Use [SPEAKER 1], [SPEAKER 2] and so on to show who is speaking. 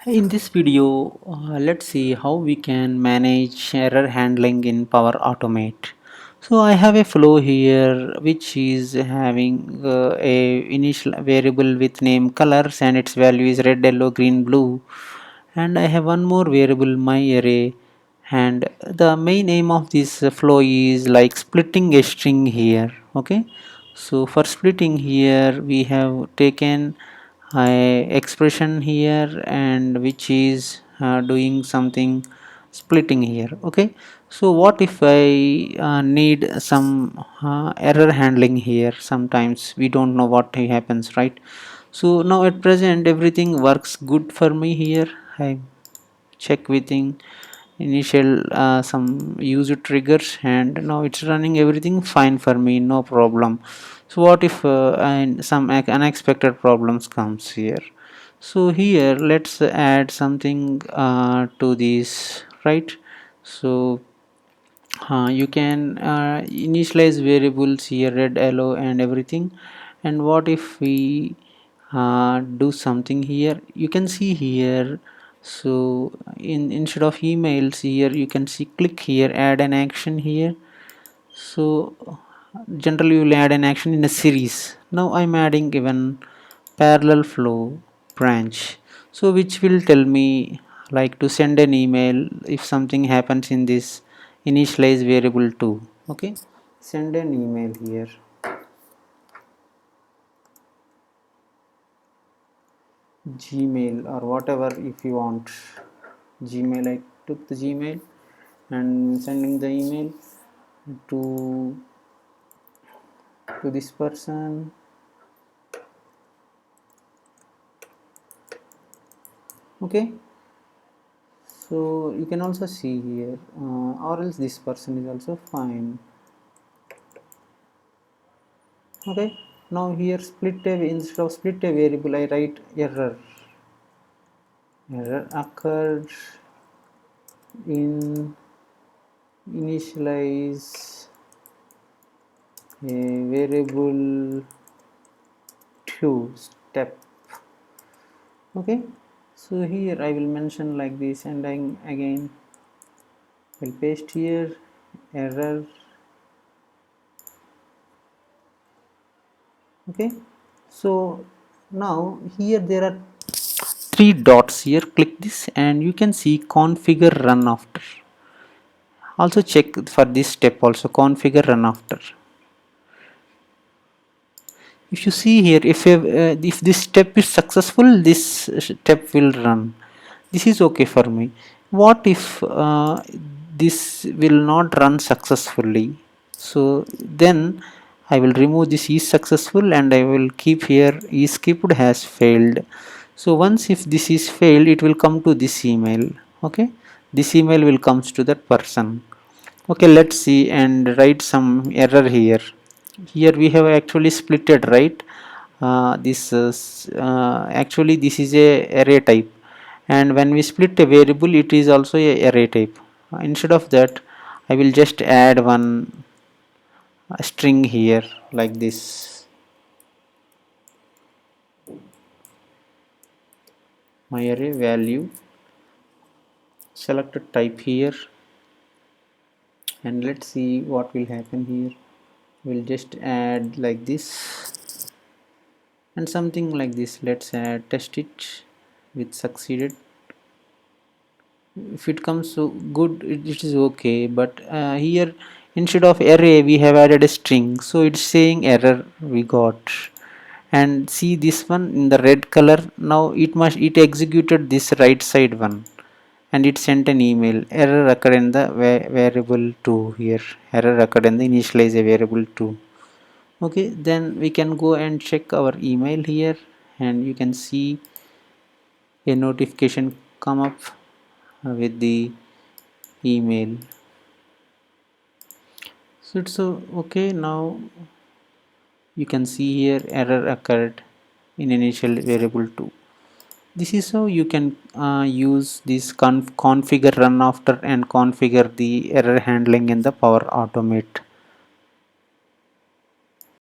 [SPEAKER 1] In this video, let's see how we can manage error handling in Power Automate. So I have a flow here which is having a initial variable with name colors and its value is red, yellow, green, blue, and I have one more variable my array, and the main aim of this flow is like splitting a string here. Okay, so for splitting here we have taken expression here and which is doing something splitting here. Okay, so what if I need some error handling here? Sometimes we don't know what happens, right? So now at present everything works good for me here. I check within initial some user triggers and now it's running everything fine for me, no problem. So what if and some unexpected problems comes here? So here let's add something to this, right? So you can initialize variables here, red, yellow and everything. And what if we do something here? You can see here, so instead of emails here you can see click here, add an action here. So generally you will add an action in a series. Now I'm adding even parallel flow branch, so which will tell me like to send an email if something happens in this initialize variable 2. Okay, send an email here, Gmail or whatever if you want. Gmail, I took the Gmail and sending the email to this person. Okay, so you can also see here or else this person is also fine. Okay, now here split a, instead of split a variable I write error occurred in initialize a variable 2 step. Okay, so here I will mention like this and then again will paste here error. Okay, so now here there are three dots here, click this and you can see configure run after. Also check for this step also, configure run after. If you see here, if this step is successful, this step will run. This is okay for me. What if this will not run successfully? So then I will remove this is successful and I will keep here is skipped has failed. So once if this is failed, it will come to this email. Okay, this email will comes to that person. Okay, let's see and write some error here. Here we have actually splitted, right? This is actually this is a array type, and when we split a variable it is also a array type. Instead of that I will just add one string here like this, my array value, select a type here, and let's see what will happen here. We'll just add like this and something like this. Let's add test it with succeeded. If it comes so good, it is okay, but here instead of array we have added a string, so it's saying error we got. And see this one in the red color, now it executed this right side one and it sent an email error occurred in the variable 2 here, error occurred in the initialize a variable 2. Okay, then we can go and check our email here and you can see a notification come up with the email. So it's okay. Now you can see here error occurred in initial variable 2. This is how you can use this configure run after and configure the error handling in the Power Automate.